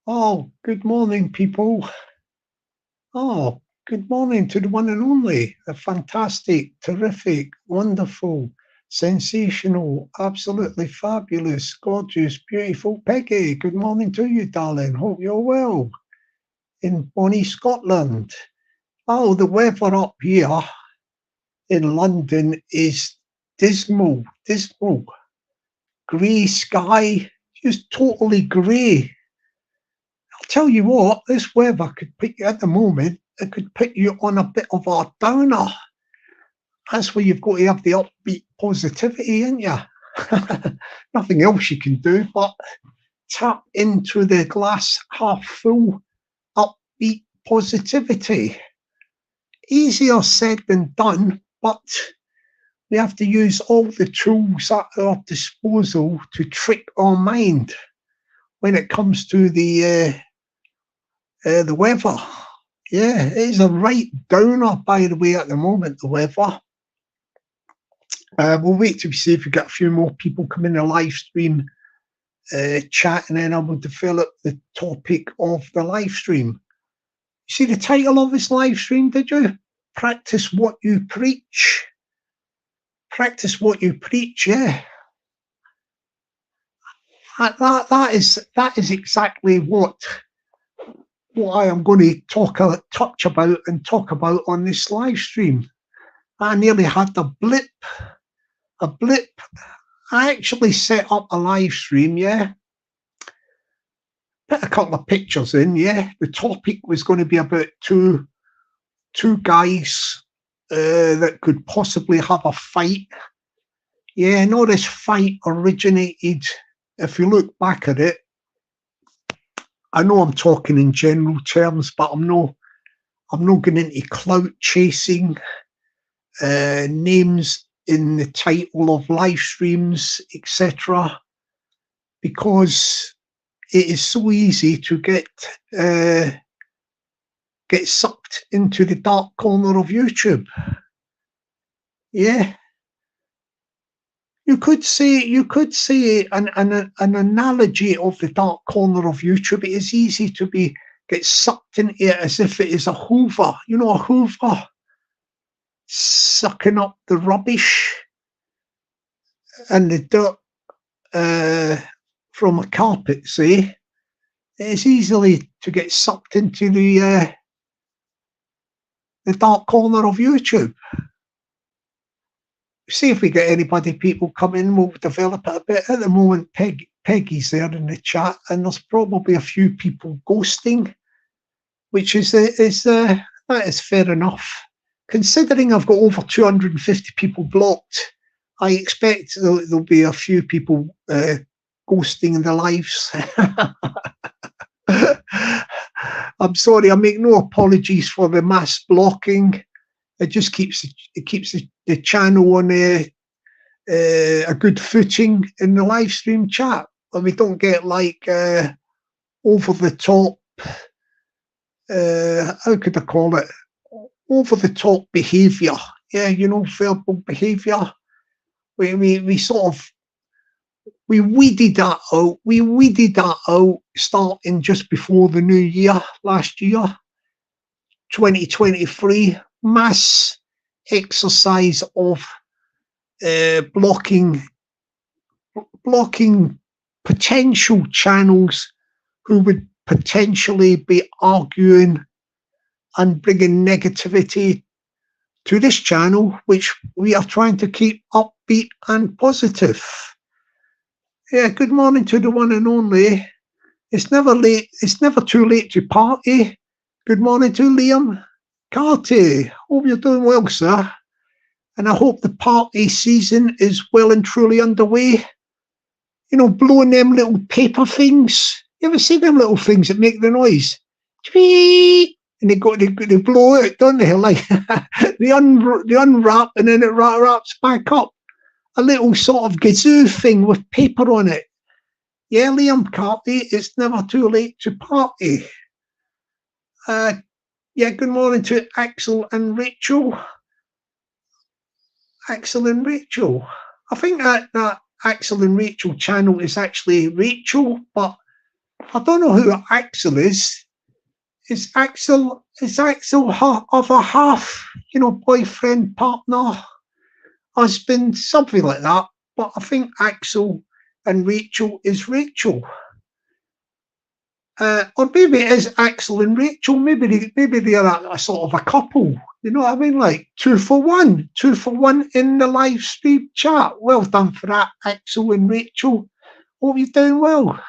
Oh, good morning, people. Oh, good morning to the one and only, the fantastic, terrific, wonderful, sensational, absolutely fabulous, gorgeous, beautiful Peggy. Good morning to you, darling. Hope you're well in bonny Scotland. Oh, the weather up here in London is dismal, dismal. Grey sky, just totally grey. I'll tell you what, this weather could put you at the moment, it could put you on a bit of a downer. That's where you've got to have the upbeat positivity, ain't you? Nothing else you can do but tap into the glass half full upbeat positivity. Easier said than done, but we have to use all the tools at our disposal to trick our mind when it comes to the weather. Yeah, it is a right downer, by the way, at the moment, the weather. We'll wait to see if we get a few more people come in the live stream chat, and then I will develop the topic of the live stream. You see the title of this live stream, did you? Practice what you preach. Practice what you preach, yeah. That is exactly what I am going to touch about and talk about on this live stream. I nearly had a blip. I actually set up a live stream, yeah. Put a couple of pictures in, yeah. The topic was going to be about two guys that could possibly have a fight. Yeah, no, this fight originated, if you look back at it, I know I'm talking in general terms, but I'm not going into clout chasing, names in the title of live streams, etc., because it is so easy to get sucked into the dark corner of YouTube. Yeah, you could say an analogy of the dark corner of YouTube. It is easy to get sucked into it as if it is a Hoover. You know, a Hoover sucking up the rubbish and the dirt from a carpet. Say, it's easily to get sucked into the dark corner of YouTube. See if we get people come in, we'll develop it a bit. At the moment, Peggy's there in the chat, and there's probably a few people ghosting, which is that is fair enough. Considering I've got over 250 people blocked, I expect there'll be a few people ghosting in the lives. I'm sorry, I make no apologies for the mass blocking. It just keeps the channel on a good footing in the live stream chat, and we don't get like over the top. How could I call it? Over the top behaviour. Yeah, you know, verbal behaviour. We sort of we weeded that out. We weeded that out starting just before the new year last year, 2023. Mass exercise of blocking potential channels who would potentially be arguing and bringing negativity to this channel, which we are trying to keep upbeat and positive. Yeah, good morning to the one and only. It's never late. It's never too late to party. Good morning to Liam Carty. Hope you're doing well, sir. And I hope the party season is well and truly underway. You know, blowing them little paper things. You ever see them little things that make the noise? Tweet! And they blow it, don't they? Like they unwrap and then it wraps back up. A little sort of gazoo thing with paper on it. Yeah, Liam Carty, it's never too late to party. Yeah, good morning to Axel and Rachel. Axel and Rachel. I think that Axel and Rachel channel is actually Rachel, but I don't know who Axel is. Is Axel her other half? You know, boyfriend, partner, husband, something like that. But I think Axel and Rachel is Rachel. Or maybe it is Axel and Rachel. Maybe they are a sort of a couple. You know what I mean? Like 2 for 1, 2 for 1 in the live stream chat. Well done for that, Axel and Rachel. Hope you're doing well.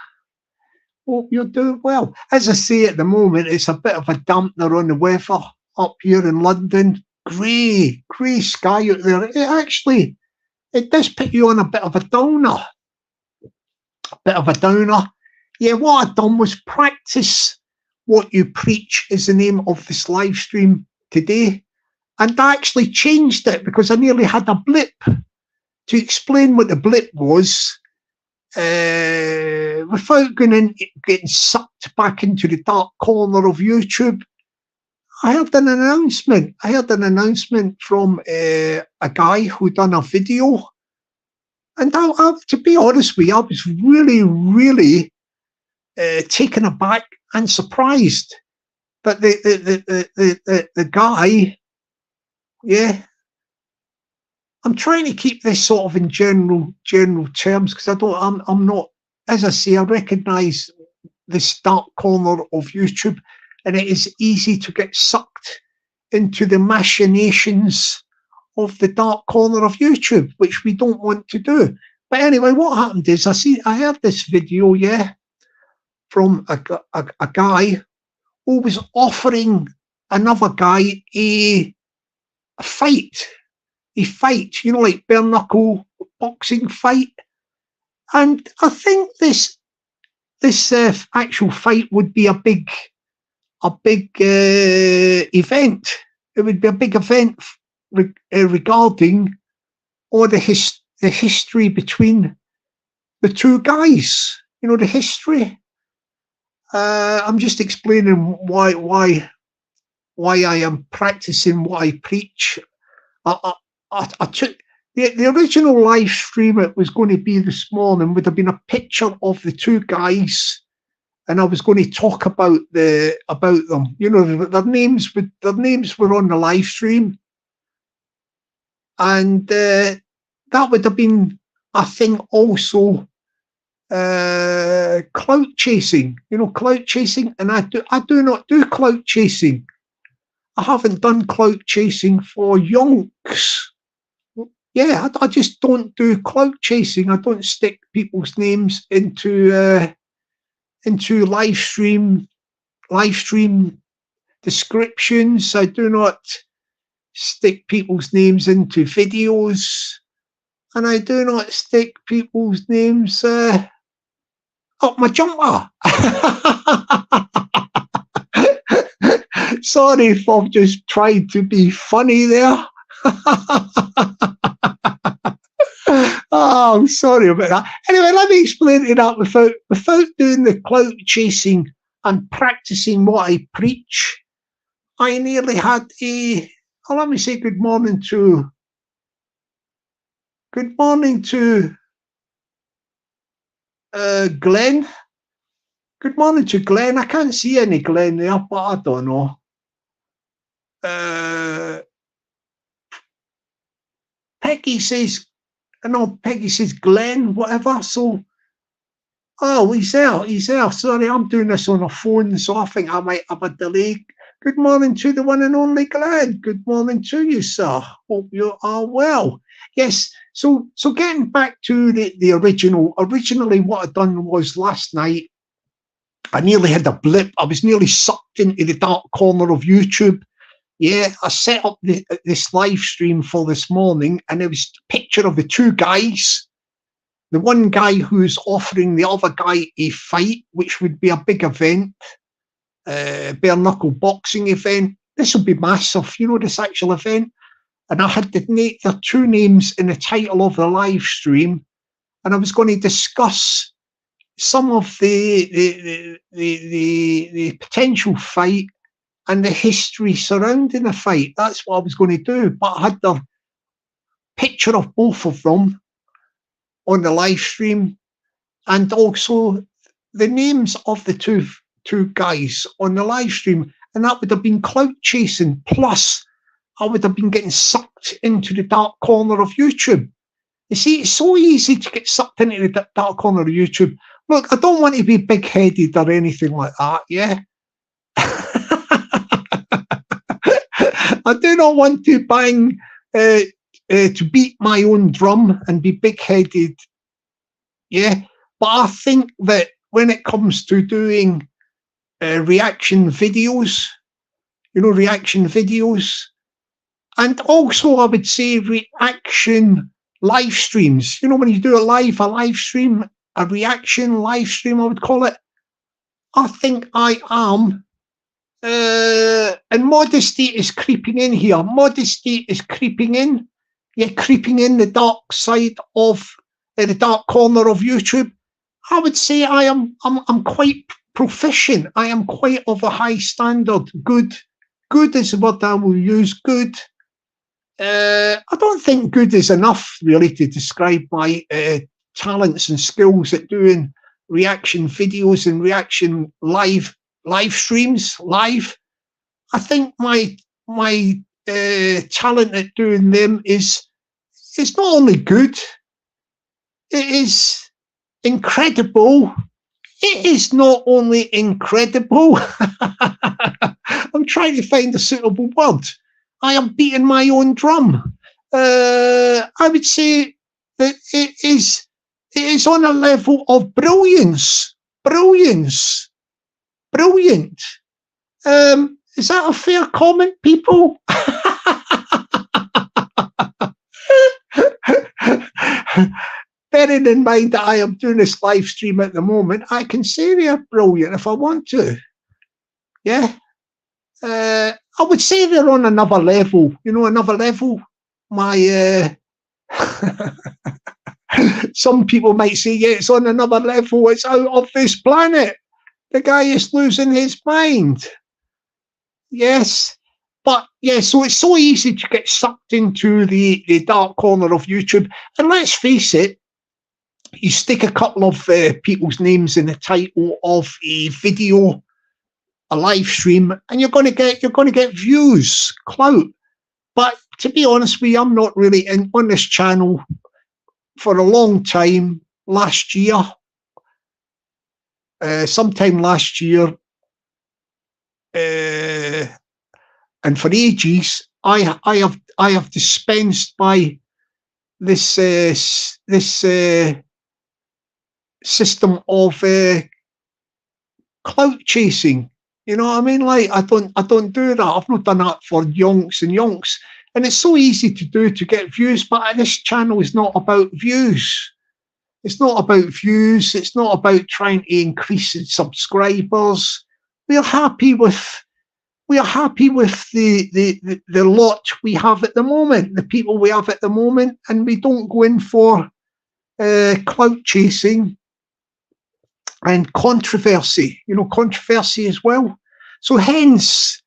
Hope you're doing well. As I say, at the moment, it's a bit of a dampener on the weather up here in London. Grey sky out there. It does put you on a bit of a downer. Yeah, what I've done was practice what you preach is the name of this live stream today. And I actually changed it because I nearly had a blip. To explain what the blip was, without getting sucked back into the dark corner of YouTube, I heard an announcement. From a guy who done a video. And to be honest with you, I was really taken aback and surprised that the guy, yeah. I'm trying to keep this sort of in general terms because I'm not, as I say, I recognise this dark corner of YouTube, and it is easy to get sucked into the machinations of the dark corner of YouTube, which we don't want to do. But anyway, what happened is I heard this video, yeah, from a guy who was offering another guy a fight, you know, like bare knuckle boxing fight. And I think this actual fight would be a big event. It would be a big event regarding all the history between the two guys. You know, the history. I'm just explaining why I am practicing what I preach. I took the original live stream. It was going to be this morning. Would have been a picture of the two guys, and I was going to talk about them. You know, their names were on the live stream, and that would have been, I think, also clout chasing. You know, clout chasing, and I do not do clout chasing. I haven't done clout chasing for yonks. Yeah, I just don't do clout chasing. I don't stick people's names into live stream descriptions. I do not stick people's names into videos, and I do not stick people's names up my jumper. Sorry if I've just tried to be funny there. Oh, I'm sorry about that. Anyway, let me explain to that without doing the clout chasing and practicing what I preach. I nearly had let me say good morning to Glenn. Good morning to Glenn. I can't see any Glenn there, but I don't know. Peggy says Glenn, whatever. So, oh, he's there. Sorry, I'm doing this on a phone, so I think I might have a delay. Good morning to the one and only Glenn. Good morning to you, sir. Hope you are well. Yes. So getting back to the original. Originally, what I'd done was last night, I nearly had a blip. I was nearly sucked into the dark corner of YouTube. Yeah, I set up this live stream for this morning, and it was a picture of the two guys. The one guy who's offering the other guy a fight, which would be a big event, bare knuckle boxing event. This will be massive, you know, this actual event. And I had their two names in the title of the live stream, and I was going to discuss some of the potential fight and the history surrounding the fight. That's what I was going to do. But I had the picture of both of them on the live stream, and also the names of the two guys on the live stream, and that would have been clout chasing. Plus, I would have been getting sucked into the dark corner of YouTube. You see, it's so easy to get sucked into the dark corner of YouTube. Look, I don't want to be big-headed or anything like that, yeah? I do not want to bang, to beat my own drum and be big-headed, yeah? But I think that when it comes to doing reaction videos, reaction videos, and also I would say reaction live streams, when you do a live stream, a reaction live stream, I would call it, I think I am, and modesty is creeping in here. Modesty is creeping in. Yeah, creeping in the dark side of the dark corner of YouTube. I would say I'm quite proficient. I am quite of a high standard. Good is what I will use. Good. I don't think good is enough really to describe my talents and skills at doing reaction videos and reaction live streams. I think my talent at doing them is not only good, it is incredible. It is not only incredible. I'm trying to find a suitable word. I am beating my own drum. I would say that it is on a level of brilliance. Brilliant. Is that a fair comment, people? Bearing in mind that I am doing this live stream at the moment, I can say they're brilliant if I want to. Yeah. I would say they're on another level, another level. My some people might say, yeah, it's on another level. It's out of this planet. The guy is losing his mind. Yes. But yeah, so it's so easy to get sucked into the dark corner of YouTube. And let's face it, you stick a couple of people's names in the title of a video, a live stream, and you're going to get views, clout. But to be honest with you, I'm not really on this channel for a long time. Last year, sometime last year, and for ages, I have dispensed by this system of clout chasing. You know what I mean? Like I don't do that. I've not done that for yonks and yonks. And it's so easy to do to get views, but this channel is not about views. It's not about views. It's not about trying to increase its subscribers. We are happy with the lot we have at the moment, the people we have at the moment, and we don't go in for clout chasing and controversy, controversy as well. So hence,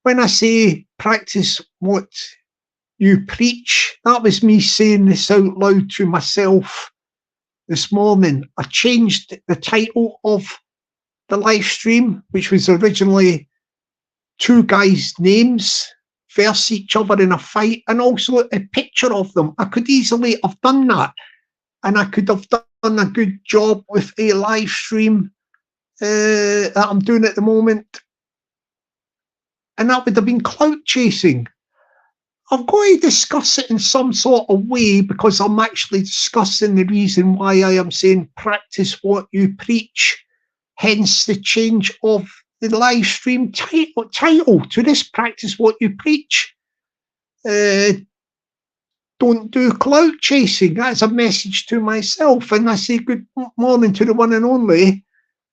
when I say practice what you preach, that was me saying this out loud to myself this morning. I changed the title of the live stream, which was originally two guys' names verse each other in a fight, and also a picture of them. I could easily have done that, and I could have done a good job with a live stream that I'm doing at the moment, and that would have been clout chasing. I've got to discuss it in some sort of way, because I'm actually discussing the reason why I am saying practice what you preach, hence the change of the live stream title to this: practice what you preach. Don't do clout chasing. That's a message to myself. And I say good morning to the one and only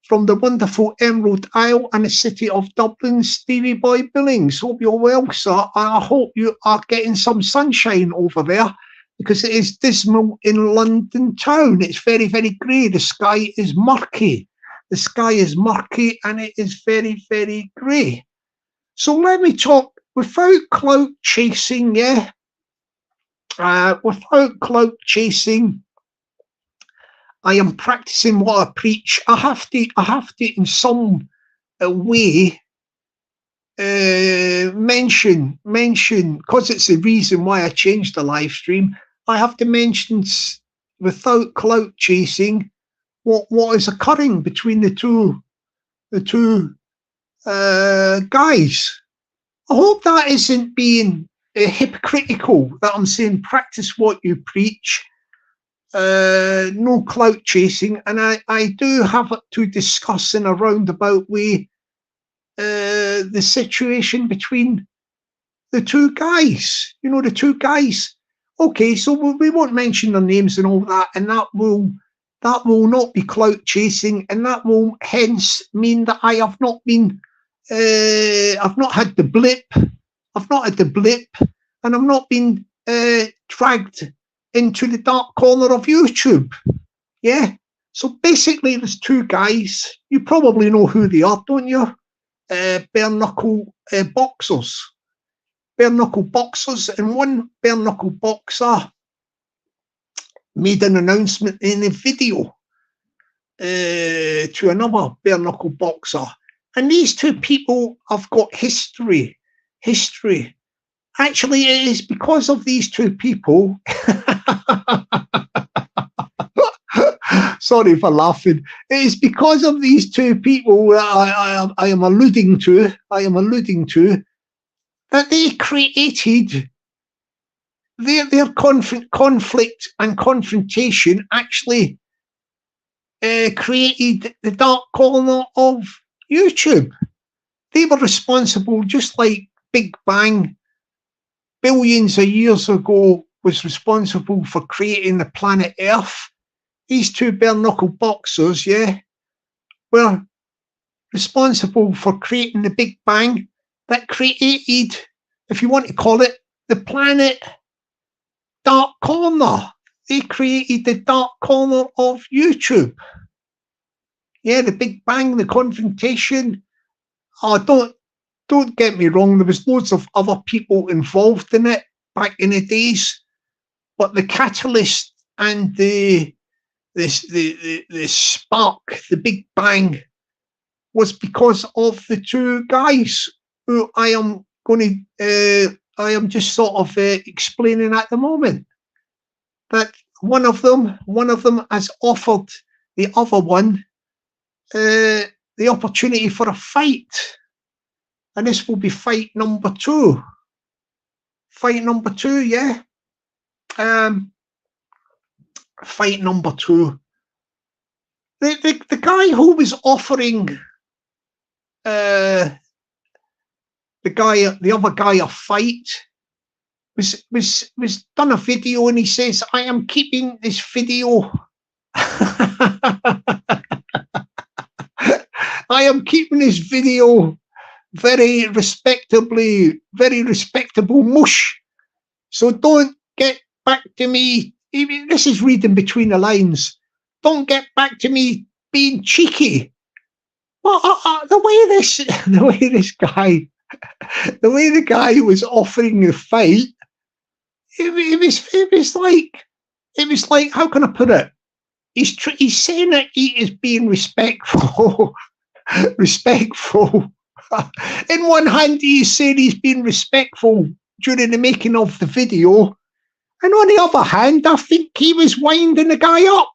from the wonderful Emerald Isle and the city of Dublin, Stevie Boy Billings. Hope you're well, sir. I hope you are getting some sunshine over there, because it is dismal in London town. It's very, very grey. The sky is murky. The sky is murky and it is very, very grey. So let me talk without clout chasing, without clout chasing. I am practicing what I preach. I have to in some way mention, because it's the reason why I changed the live stream. I have to mention, without clout chasing, what is occurring between the two guys. I hope that isn't being hypocritical, that I'm saying practice what you preach, no clout chasing, and I do have to discuss in a roundabout way the situation between the two guys. You know, the two guys. Okay, so we won't mention their names and all that, and that will not be clout chasing, and that will hence mean that I have not been, I've not had the blip, and I've not been dragged into the dark corner of YouTube. Yeah. So basically, there's two guys. You probably know who they are, don't you? Bare knuckle boxers. Bare knuckle boxers, and one bare knuckle boxer made an announcement in a video to another bare knuckle boxer, and these two people have got history. Actually, it is because of these two people. Sorry for laughing. It is because of these two people that I am alluding to. That they created their conflict and confrontation. Actually, created the dark corner of YouTube. They were responsible, just like Big Bang billions of years ago was responsible for creating the planet Earth. These two bare knuckle boxers, yeah, were responsible for creating the Big Bang that created, if you want to call it, the planet dark corner. They created the dark corner of YouTube. Yeah, the Big Bang, the confrontation. Oh, don't get me wrong, there was loads of other people involved in it back in the days, but the catalyst and the spark, the Big Bang, was because of the two guys who I am just sort of explaining at the moment. That one of them has offered the other one the opportunity for a fight, and this will be fight number 2. Fight number 2, yeah. Fight number 2. The guy who was offering the other guy a fight was done a video, and he says, I am keeping this video I am keeping this video very respectable mush. So don't get back to me. This is reading between the lines. Don't get back to me being cheeky. Well, the way the guy was offering the fight, it was like, how can I put it? He's saying that he is being respectful. In one hand, he's saying he's being respectful during the making of the video, and on the other hand, I think he was winding the guy up.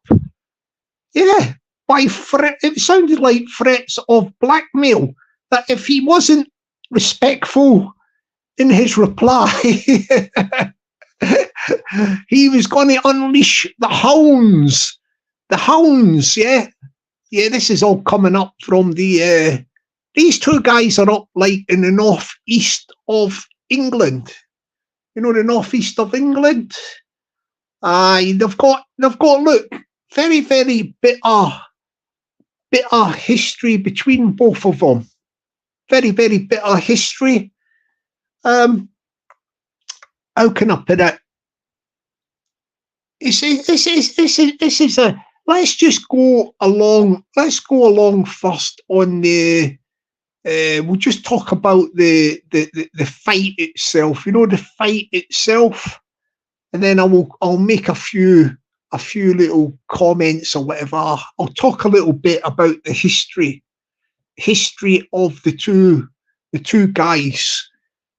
Yeah, it sounded like threats of blackmail, that if he wasn't respectful in his reply, he was going to unleash the hounds. The hounds, yeah. Yeah, this is all coming up from the... these two guys are up like in the northeast of England. You know, the northeast of England? They've got, look, very, very bitter history between both of them. Very, very bitter history. How can I put it? This is a... Let's just go along. Let's go along first on the... we'll just talk about the fight itself. You know, the fight itself, and then I'll make a few a few little comments or whatever. I'll talk a little bit about the history of the two guys.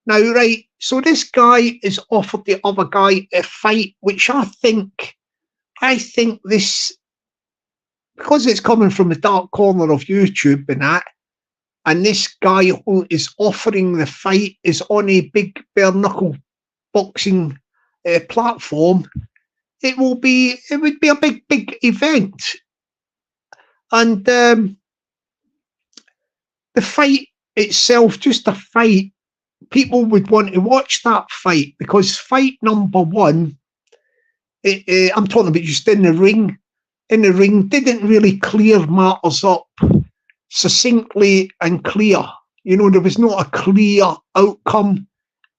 Now, right, so this guy has offered the other guy a fight, which I think this, because it's coming from the dark corner of YouTube and that, and this guy who is offering the fight is on a big bare knuckle boxing platform, it would be a big event. And the fight itself, just a fight, people would want to watch that fight, because fight number one, I'm talking about just in the ring, didn't really clear matters up succinctly and clear. You know, there was not a clear outcome,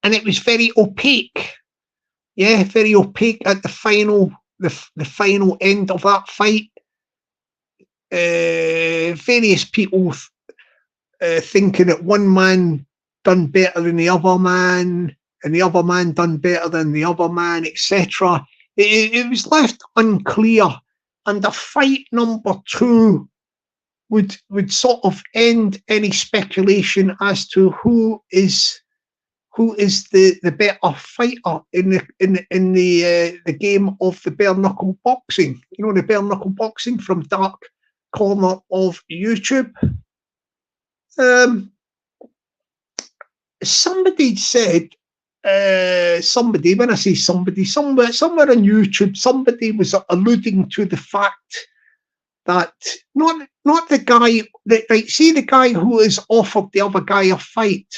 and it was very opaque. Yeah, very opaque at the final end of that fight. Various people thinking that one man done better than the other man, and the other man done better than the other man, etc. It was left unclear, and the fight number two would sort of end any speculation as to who is the better fighter in the game of the bare knuckle boxing. You know, the bare knuckle boxing from dark corner of YouTube. Somebody said, when I say somebody, somewhere on YouTube, somebody was alluding to the fact that not the guy that, right, see, the guy who has offered the other guy a fight,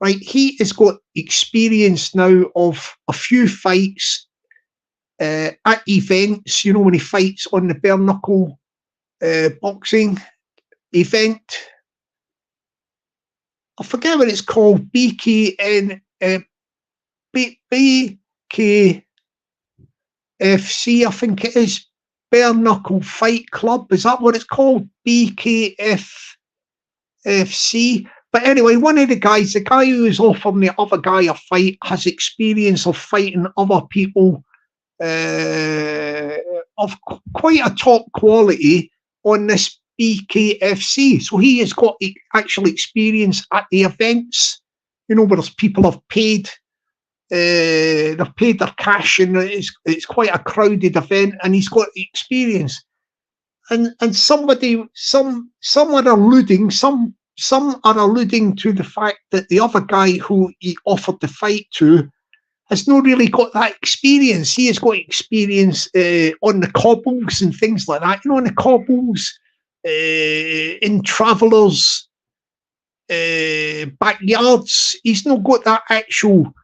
right, he has got experience now of a few fights at events, you know, when he fights on the bare knuckle boxing event. I forget what it's called, BKFC, I think it is, Bare Knuckle Fight Club. Is that what it's called? BKFC. But anyway, one of the guys, the guy who is offering the other guy a fight, has experience of fighting other people of quite a top quality on this BKFC. So he has got actual experience at the events, you know, where there's people have paid. They've paid their cash, and it's quite a crowded event, and he's got experience. And some are alluding to the fact that the other guy who he offered the fight to has not really got that experience. He has got experience on the cobbles and things like that, you know, on the cobbles, in travellers' backyards. He's not got that actual.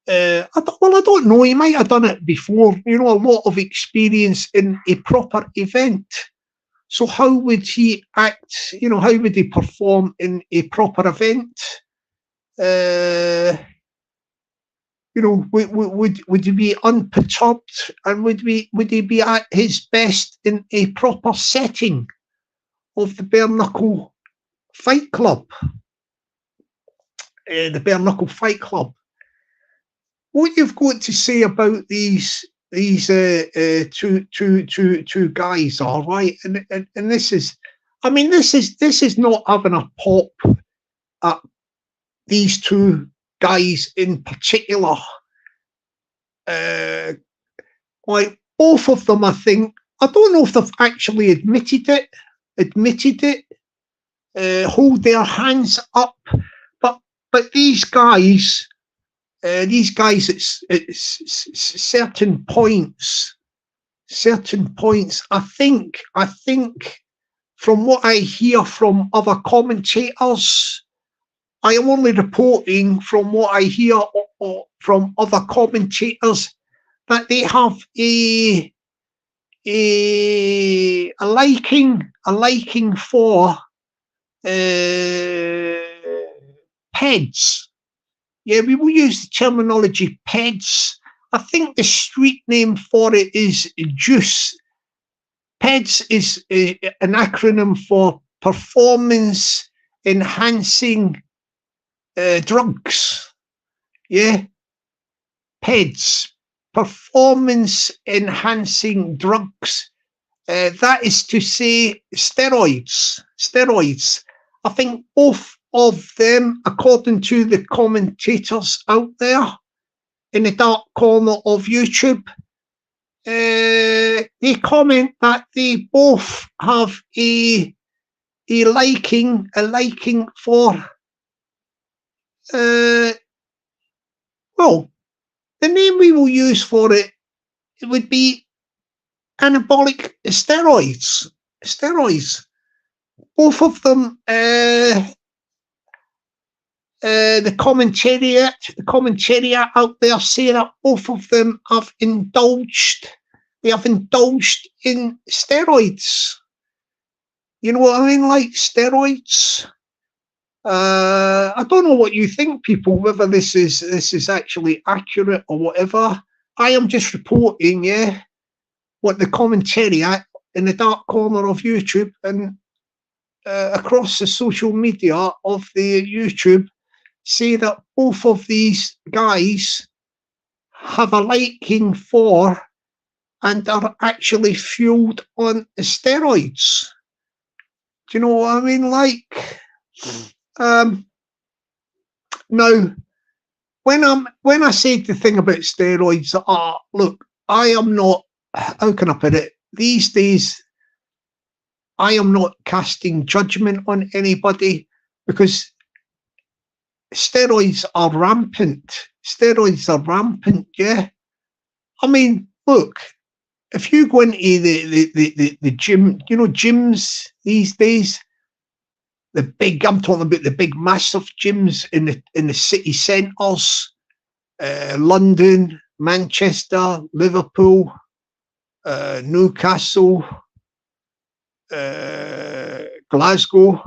I don't know. He might have done it before. You know, a lot of experience in a proper event. So how would he act? You know, how would he perform in a proper event? You know, would he be unperturbed, and would he be at his best in a proper setting of the Bare Knuckle Fight Club? The Bare Knuckle Fight Club. What you've got to say about these two guys, all right, and this is, I mean, this is not having a pop at these two guys in particular. Like both of them, I think, I don't know if they've actually admitted it, hold their hands up, but these guys, at certain points, I think from what I hear from other commentators, I am only reporting from what I hear from other commentators, that they have a liking for peds. Yeah, we will use the terminology peds. I think the street name for it is juice. PEDS is an acronym for performance enhancing drugs. Yeah, PEDS, performance-enhancing drugs. That is to say, steroids. Steroids. I think both of them, according to the commentators out there in the dark corner of YouTube, they comment that they both have a liking for well, the name we will use for it would be anabolic steroids. Steroids. Both of them, the commentariat out there say that both of them have indulged. They have indulged in steroids. You know what I mean? Like steroids. I don't know what you think, people, whether this is actually accurate or whatever. I am just reporting, yeah, what the commentariat in the dark corner of YouTube and across the social media of the YouTube say that both of these guys have a liking for and are actually fueled on steroids. Do you know what I mean? Like, now, when I say the thing about steroids, look, I am not. How can I put it? These days, I am not casting judgment on anybody because steroids are rampant. Steroids are rampant, yeah. I mean, look, if you go into the gym, you know, gyms these days, I'm talking about the big massive gyms in the city centres, London, Manchester, Liverpool, Newcastle, Glasgow.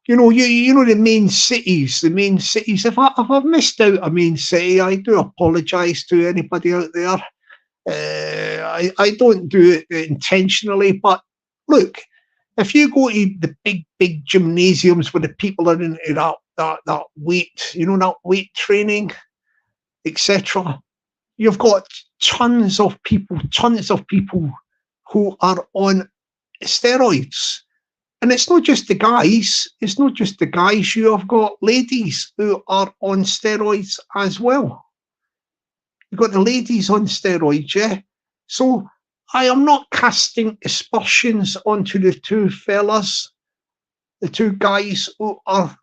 You know the main cities. If I've missed out a main city, I do apologise to anybody out there. I don't do it intentionally, but look, if you go to the big gymnasiums where the people are into that weight, you know, that weight training, etc., you've got tons of people who are on steroids. And it's not just the guys. You have got ladies who are on steroids as well. You've got the ladies on steroids, yeah? So I am not casting aspersions onto the two fellas, the two guys who are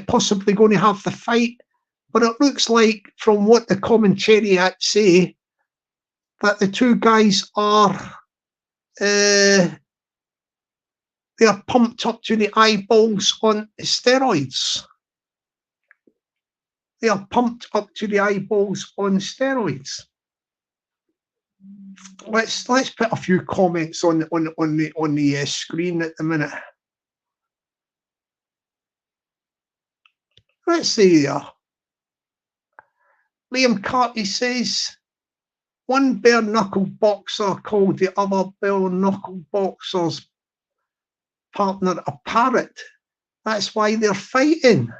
possibly going to have the fight. But it looks like, from what the commentariat say, that the two guys are they are pumped up to the eyeballs on steroids. They are pumped up to the eyeballs on steroids. Let's put a few comments on the screen at the minute. Let's see here. Liam Carty says, one bare knuckle boxer called the other bare knuckle boxer's partner a parrot. That's why they're fighting.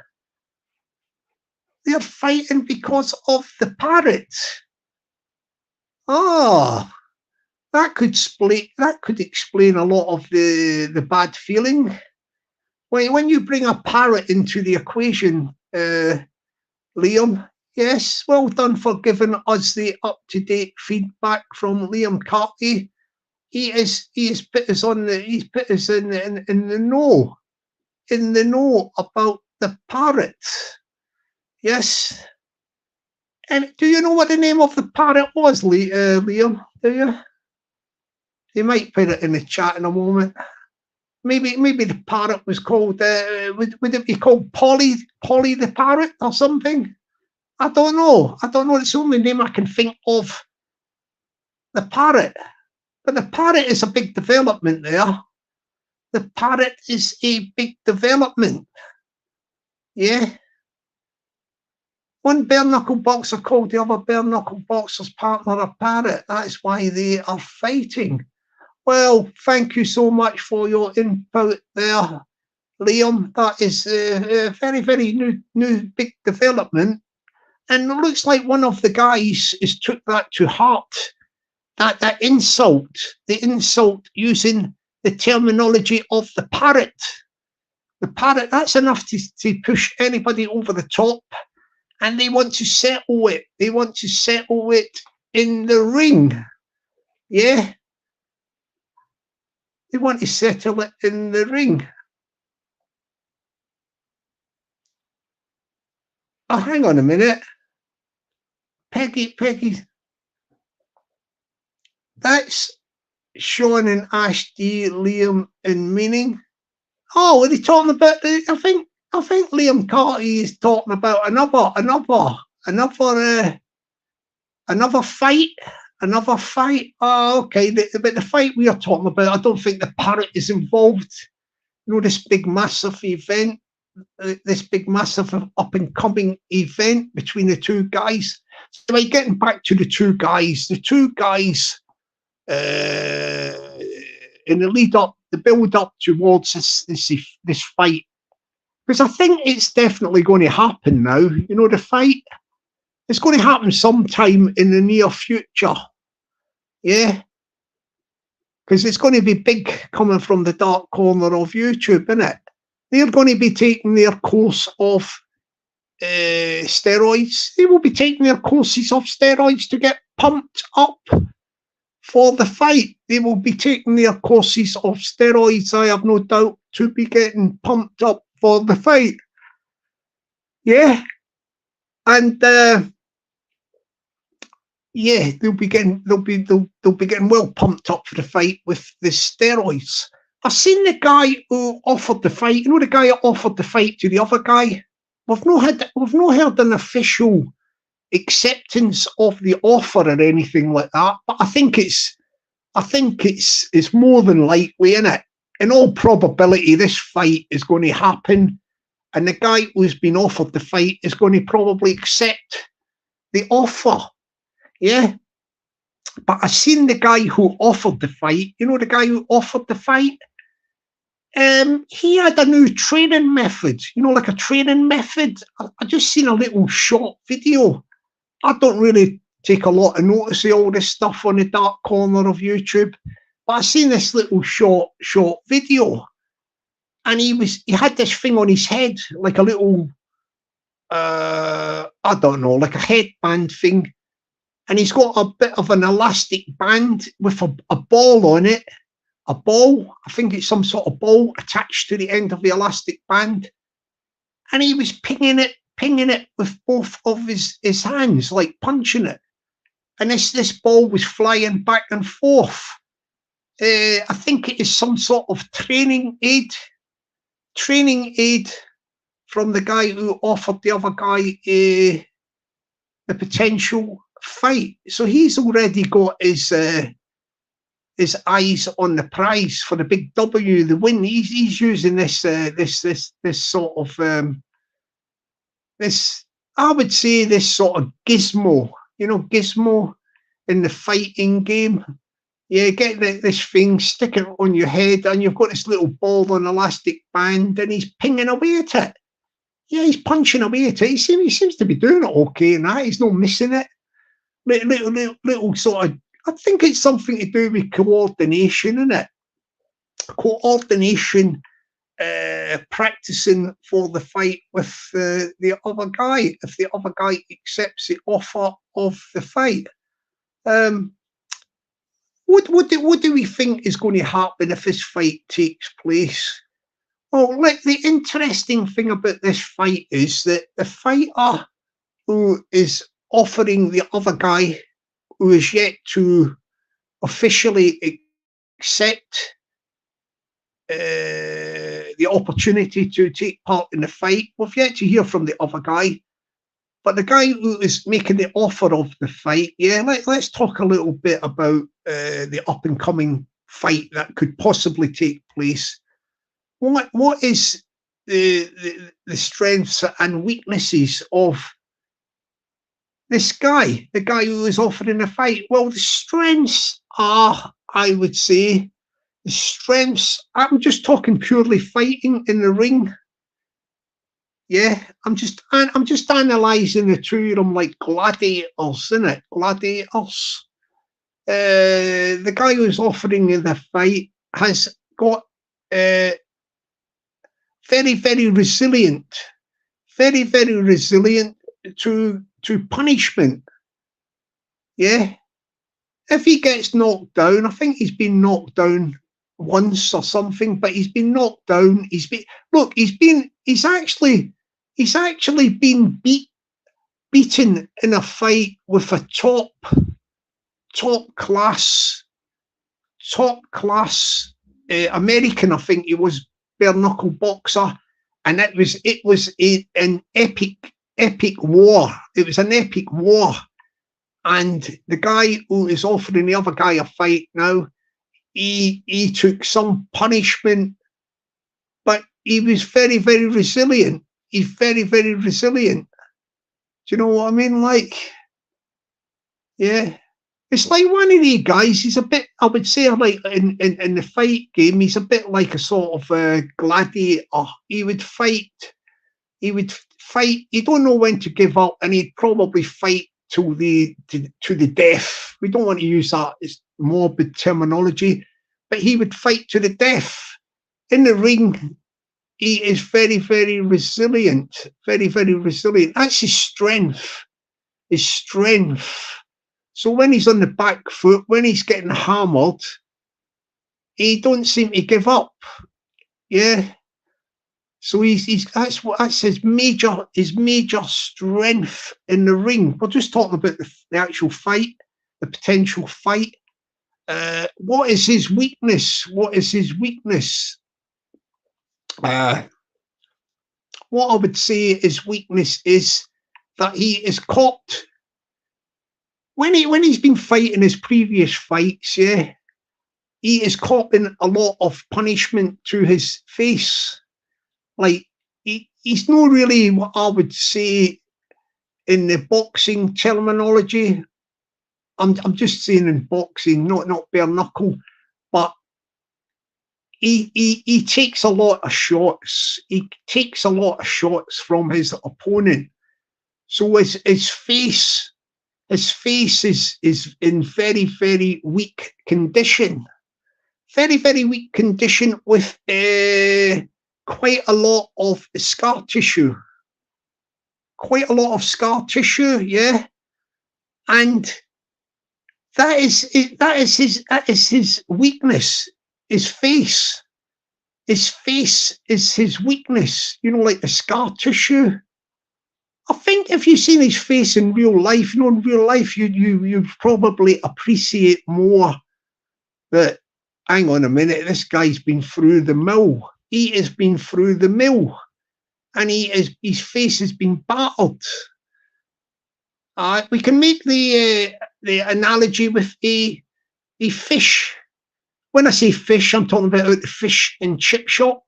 They're fighting because of the parrot. That could explain a lot of the bad feeling. When you bring a parrot into the equation, Liam, yes, well done for giving us the up-to-date feedback from Liam Carty. He's put us in the know about the parrot. Yes. And do you know what the name of the parrot was, Liam? Do you? You might put it in the chat in a moment. Maybe the parrot was called. Would it be called Polly the parrot or something? I don't know. It's the only name I can think of. The parrot. But the parrot is a big development there. The parrot is a big development. Yeah. One bare knuckle boxer called the other bare knuckle boxer's partner a parrot. That's why they are fighting. Well, thank you so much for your input there, Liam. That is a very, very new big development. And it looks like one of the guys has took that to heart. That insult, the insult using the terminology of the parrot. The parrot, that's enough to push anybody over the top. And they want to settle it. They want to settle it in the ring. Yeah. They want to settle it in the ring. Oh, hang on a minute. Peggy. That's Sean and Ashty, Liam and Meaning. Oh, are they talking about? I think Liam Carty is talking about another fight. Another fight. Oh, okay. But the fight we are talking about, I don't think the parrot is involved. You know, this big massive event, this big massive up and coming event between the two guys. So, like, getting back to the two guys in the lead up, the build up towards this fight, because I think it's definitely going to happen now. You know, the fight, it's going to happen sometime in the near future. Yeah, because it's going to be big coming from the dark corner of YouTube, isn't it? They're going to be taking their course of steroids. They will be taking their courses of steroids to get pumped up for the fight. They will be taking their courses of steroids, I have no doubt, to be getting pumped up for the fight. Yeah. And yeah, they'll be getting well pumped up for the fight with the steroids. I've seen the guy who offered the fight. You know, the guy who offered the fight to the other guy. We've not heard an official acceptance of the offer or anything like that. But I think it's more than likely, isn't it? In all probability, this fight is going to happen, and the guy who's been offered the fight is going to probably accept the offer. Yeah. But I've seen the guy who offered the fight. You know, the guy who offered the fight? He had a new training method, you know, like a training method. I just seen a little short video. I don't really take a lot of notice of all this stuff on the dark corner of YouTube, but I seen this little short video, and he had this thing on his head, like a little, I don't know, like a headband thing, and he's got a bit of an elastic band with a ball on it. A ball, I think it's some sort of ball attached to the end of the elastic band, and he was pinging it with both of his hands, like punching it, and this ball was flying back and forth. I think it is some sort of training aid from the guy who offered the other guy the potential fight. So he's already got his eyes on the prize for the big W, the win. He's using this sort of this, I would say, this sort of gizmo, you know, gizmo in the fighting game. Yeah, get this thing, stick it on your head, and you've got this little ball on elastic band, and he's pinging away at it. Yeah, he's punching away at it. He seems to be doing it okay, and he's not missing it. Little sort of, I think it's something to do with coordination, isn't it? Coordination, practicing for the fight with the other guy, if the other guy accepts the offer of the fight. What do we think is going to happen if this fight takes place? Well, like, the interesting thing about this fight is that the fighter who is offering the other guy, who is yet to officially accept the opportunity to take part in the fight. We've yet to hear from the other guy, but the guy who is making the offer of the fight, yeah, let's talk a little bit about the up and coming fight that could possibly take place. What is the strengths and weaknesses of this guy, the guy who is offering the fight? Well, the strengths are, I would say, I'm just talking purely fighting in the ring. Yeah, I'm just analysing the two of them like gladiators, innit? Gladiators. The guy who's offering you the fight has got uh, very, very resilient, very, very resilient to punishment. Yeah, if he gets knocked down, I think he's been knocked down once or something, but he's been knocked down. He's actually been beaten in a fight with a top class American. I think he was bare knuckle boxer, and an epic war. It was an epic war, and the guy who is offering the other guy a fight now, he took some punishment, but he was very, very resilient. He's very, very resilient. Do you know what I mean? Like, yeah. It's like one of the guys. He's a bit, I would say, like in the fight game, he's a bit like a sort of gladiator. He would fight. He would fight. He don't know when to give up, and he'd probably fight to the death. We don't want to use that as morbid terminology, but he would fight to the death in the ring. He is very, very resilient. Very, very resilient. That's his strength. His strength. So when he's on the back foot, when he's getting hammered, he don't seem to give up. Yeah. So that's his major strength in the ring. We're just talking about the actual fight, the potential fight. What is his weakness? What is his weakness? What I would say his weakness is that he is caught when he's been fighting his previous fights. Yeah, he is copping a lot of punishment to his face. Like he's not really what I would say in the boxing terminology. I'm just saying in boxing, not bare knuckle, but he takes a lot of shots. He takes a lot of shots from his opponent. So his face is in very, very weak condition. Very, very weak condition with quite a lot of scar tissue. Quite a lot of scar tissue, yeah. And that is his weakness. His face. His face is his weakness. You know, like the scar tissue. I think if you've seen his face in real life, in real life, you probably appreciate more that, hang on a minute, this guy's been through the mill. He has been through the mill, and his face has been battered. We can make the analogy with a fish. When I say fish, I'm talking about the fish and chip shop.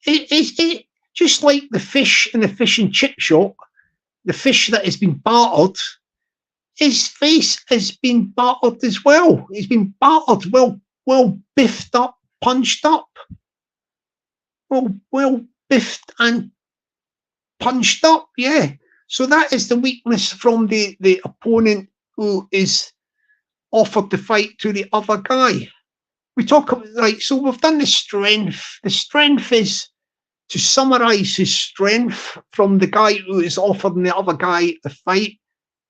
It just like the fish in the fish and chip shop. The fish that has been battered, his face has been battered as well. He's been battered, well biffed up, punched up. Well biffed and punched up, yeah. So that is the weakness from the opponent who is offered the fight to the other guy. We talk about, right, so we've done the strength. The strength is, to summarize his strength from the guy who is offering the other guy the fight,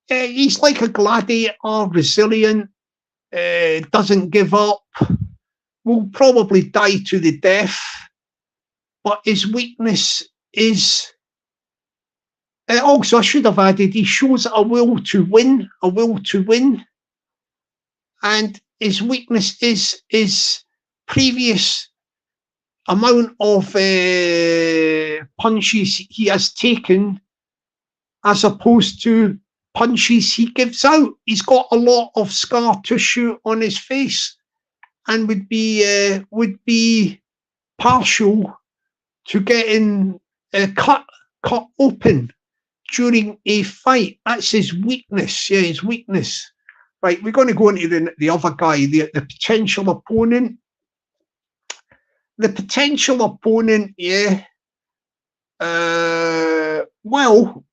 he's like a gladiator, resilient, doesn't give up, will probably die to the death, but his weakness is, also I should have added, he shows a will to win, and his weakness is previous amount of punches he has taken as opposed to punches he gives out. He's got a lot of scar tissue on his face and would be partial to getting cut open during a fight. That's his weakness. Yeah, his weakness. Right, we're going to go into the other guy, the potential opponent. The potential opponent, yeah, Well,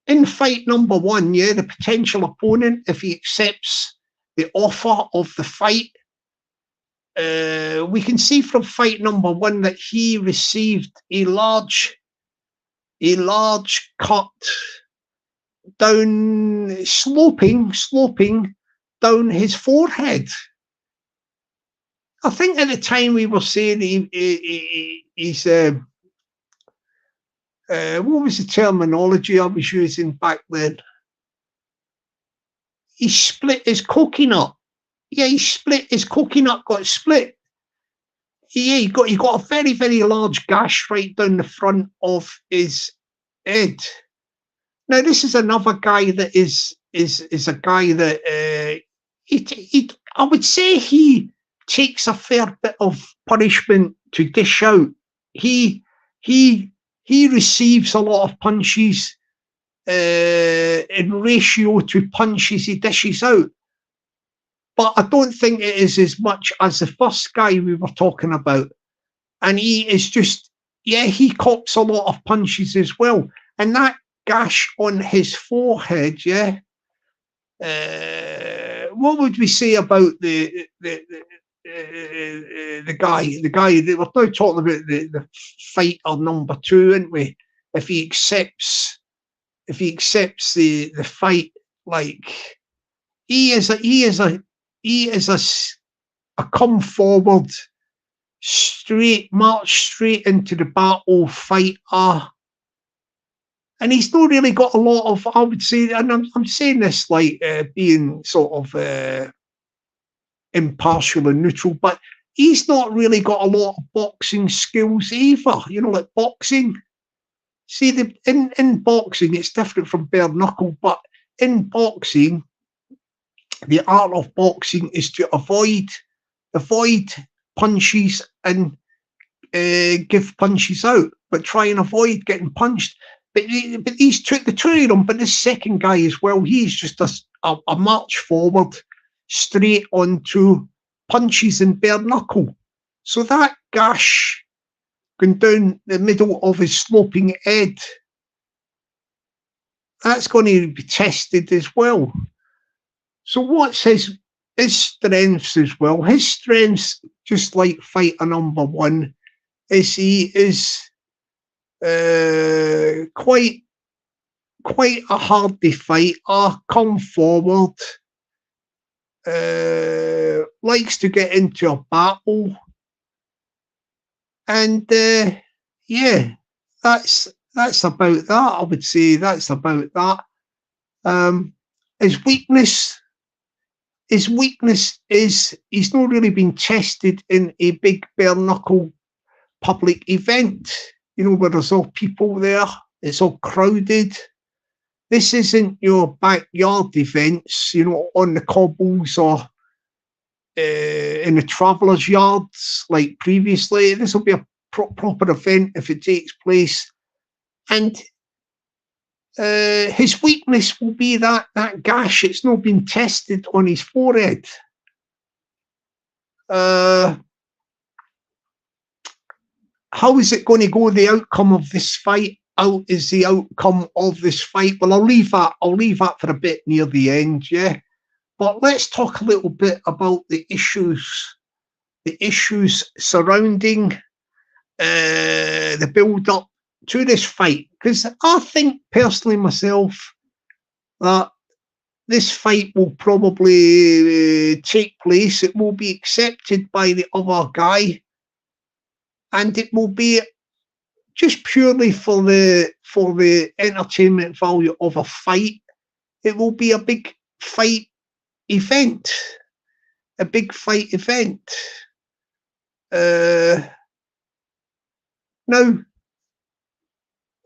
in fight number one, yeah, the potential opponent, if he accepts the offer of the fight, we can see from fight number one that he received a large cut down, sloping down his forehead. I think at the time we were saying he's what was the terminology I was using back then? He split his coconut. Yeah, he split his coconut, got split. Yeah, he got a very, very large gash right down the front of his head. Now, this is another guy that is a guy that I would say he takes a fair bit of punishment to dish out. He receives a lot of punches in ratio to punches he dishes out. But I don't think it is as much as the first guy we were talking about. And he is just, yeah, he cops a lot of punches as well. And that gash on his forehead, yeah. What would we say about the guy? The guy that we're now talking about, the fighter number two, aren't we? If he accepts the fight, like he is a come forward, march straight into the battle fighter. And he's not really got a lot of, I would say, and I'm saying this like being sort of impartial and neutral, but he's not really got a lot of boxing skills either. You know, like boxing. See, in boxing, it's different from bare knuckle, but in boxing, the art of boxing is to avoid punches and give punches out, but try and avoid getting punched. But these two, the two of them, but this second guy as well, he's just a march forward straight onto punches and bare knuckle. So that gash going down the middle of his sloping head, that's going to be tested as well. So what's his strengths as well? His strengths, just like fighter number one, is he is quite a hardy fighter, come forward, likes to get into a battle, and yeah, that's about that. I would say that's about that. His weakness is he's not really been tested in a big bare knuckle public event, you know, where there's all people there, it's all crowded. This isn't your backyard events, you know, on the cobbles or in the travellers' yards like previously. This will be a proper event if it takes place. And his weakness will be that gash. It's not been tested on his forehead. How is it going to go? The outcome of this fight? Out is the outcome of this fight? Well, I'll leave that for a bit near the end, yeah. But let's talk a little bit about the issues surrounding the build-up to this fight, because I think personally myself that this fight will probably take place. It will be accepted by the other guy, and it will be just purely for the entertainment value of a fight. It will be a big fight event. Now,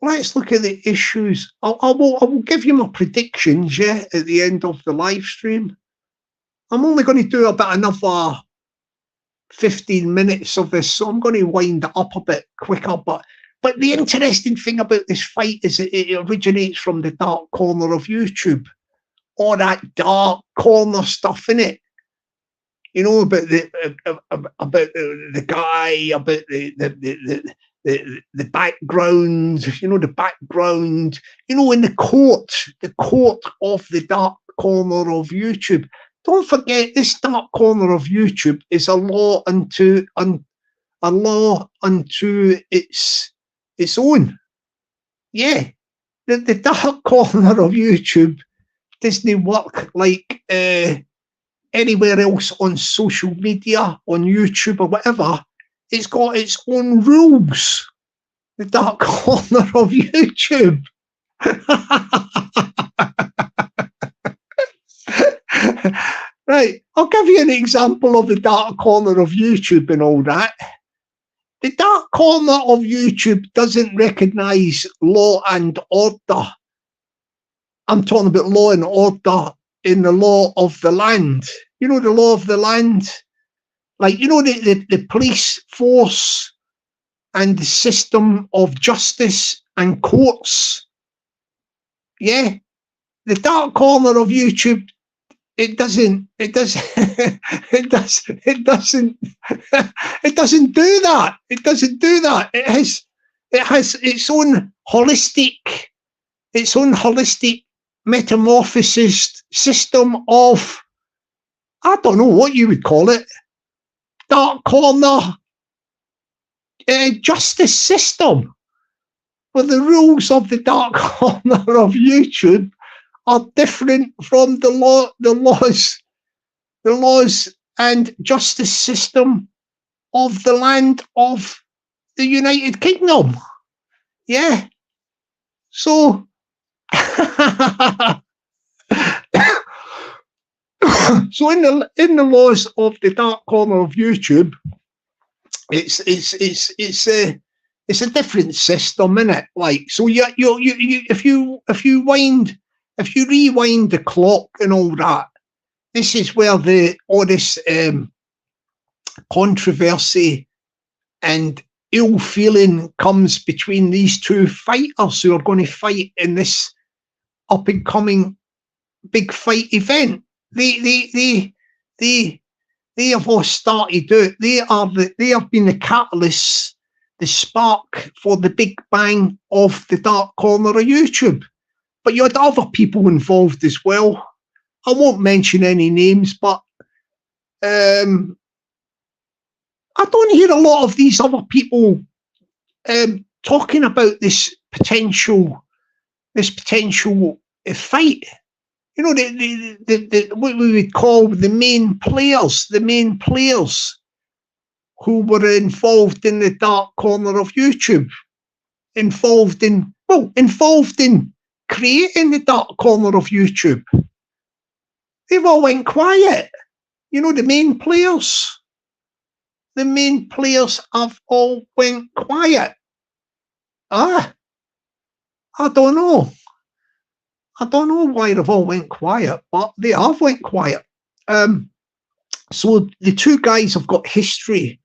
let's look at the issues. I will give you my predictions, yeah, at the end of the live stream. I'm only going to do about another 15 minutes of this, so I'm going to wind it up a bit quicker. But the interesting thing about this fight is it originates from the dark corner of YouTube. All that dark corner stuff in it. You know, about the guy, about the the background, the background, in the court of the dark corner of YouTube. Don't forget, this dark corner of YouTube is a law unto its own. Yeah, the dark corner of YouTube doesn't work like anywhere else on social media, on YouTube or whatever. It's got its own rules. The dark corner of YouTube. Right, I'll give you an example of the dark corner of YouTube and all that. The dark corner of YouTube doesn't recognise law and order. I'm talking about law and order in the law of the land. The law of the land? Like, the police force and the system of justice and courts. Yeah, the dark corner of YouTube, it doesn't do that. It doesn't do that. It has its own holistic metamorphosis system of, I don't know what you would call it, dark corner justice system, where the rules of the dark corner of YouTube are different from the laws and justice system of the land of the United Kingdom. Yeah. So so in the laws of the dark corner of YouTube, it's a different system, innit? Like, so you if you rewind the clock and all that, this is where all this controversy and ill feeling comes between these two fighters who are going to fight in this up and coming big fight event. They have all started out. They have been the catalyst, the spark for the big bang of the dark corner of YouTube. But you had other people involved as well. I won't mention any names, but I don't hear a lot of these other people talking about this potential fight. The what we would call the main players who were involved in the dark corner of YouTube, involved in creating the dark corner of YouTube. They've all went quiet. The main players have all went quiet. I don't know. I don't know why they've all went quiet, but they have went quiet. So the two guys have got history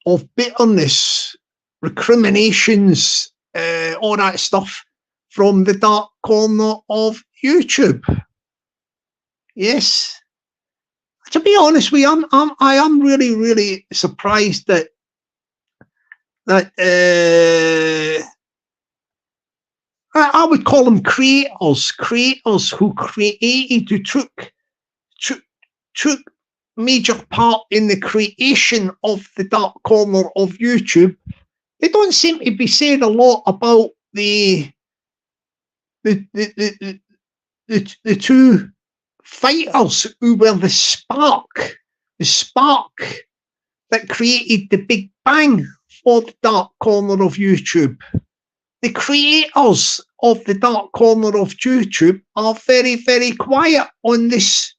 of bitterness, recriminations, all that stuff from the dark corner of YouTube. Yes. To be honest with you, I am really, really surprised that I would call them creators who took major part in the creation of the dark corner of YouTube. They don't seem to be saying a lot about the two fighters who were the spark that created the big bang for the dark corner of YouTube. The creators of the dark corner of YouTube are very, very quiet on this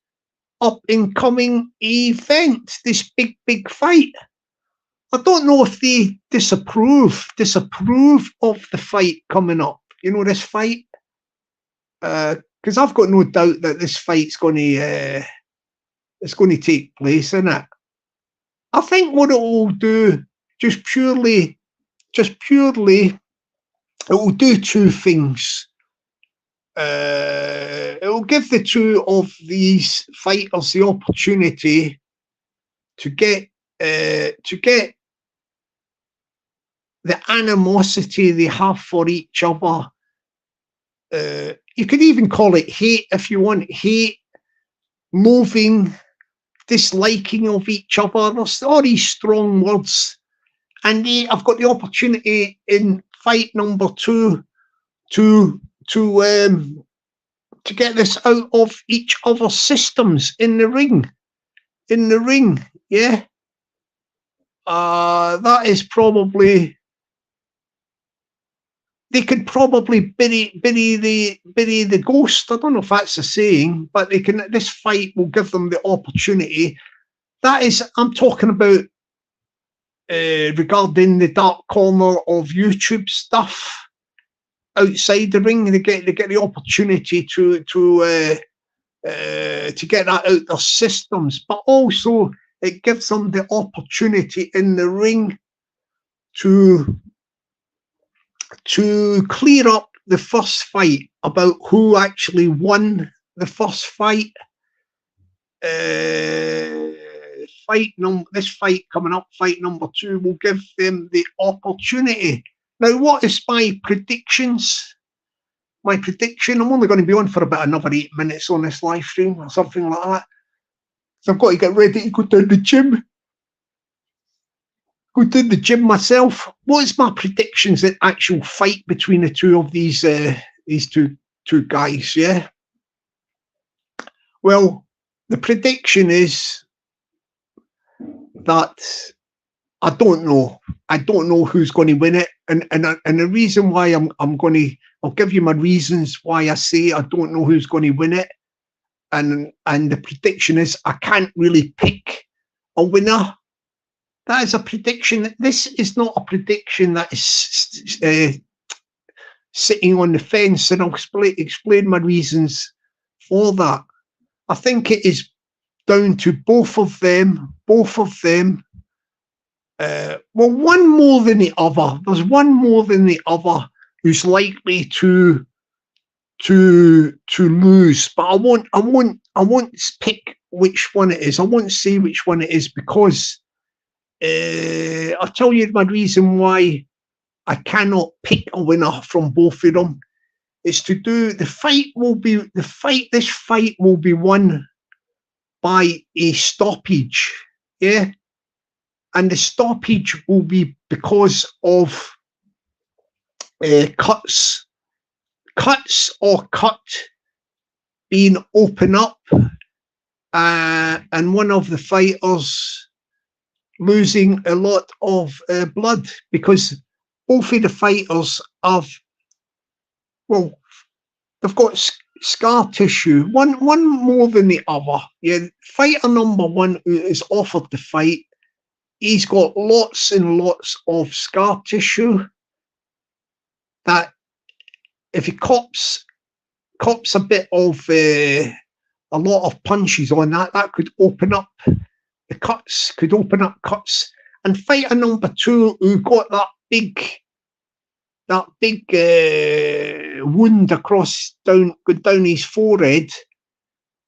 up and coming event, this big fight. I don't know if they disapprove of the fight coming up. This fight, because I've got no doubt that this fight's going to take place, isn't it? I think what it will do, just purely, it will do two things. It will give the two of these fighters the opportunity to get the animosity they have for each other. You could even call it hate if you want, hate, loathing, disliking of each other. There's all these strong words. And I've got the opportunity in fight number 2 to get this out of each other's systems in the ring. In the ring, yeah. That is probably, they could probably bury the ghost. I don't know if that's a saying, but they can. This fight will give them the opportunity. That is, I'm talking about regarding the dark corner of YouTube stuff outside the ring. They get the opportunity to get that out their systems, but also it gives them the opportunity in the ring to clear up the first fight about who actually won the first fight. This fight coming up, fight number 2, will give them the opportunity. Now, what is my predictions? My prediction, I'm only going to be on for about another 8 minutes on this live stream or something like that. So I've got to get ready to go down the gym. Go down the gym myself. What is my predictions? The actual fight between the two of these two guys, yeah? Well, the prediction is that I don't know. I don't know who's going to win it, and the reason why I'll give you my reasons why I say I don't know who's going to win it, and the prediction is I can't really pick a winner. That is a prediction. This is not a prediction that is sitting on the fence, and I'll explain my reasons for that. I think it is down to both of them. Well, one more than the other. There's one more than the other who's likely to lose, but I won't pick which one it is. I won't say which one it is because I'll tell you my reason why I cannot pick a winner from both of them. It's to do this fight will be won by a stoppage, yeah, and the stoppage will be because of cuts or cut being open up, and one of the fighters losing a lot of blood, because both of the fighters they've got scar tissue, one more than the other. Yeah, fighter number 1 who is offered the fight, he's got lots and lots of scar tissue that if he cops a bit of a lot of punches on that could open up the cuts, And fighter number 2 who got that big wound down his forehead,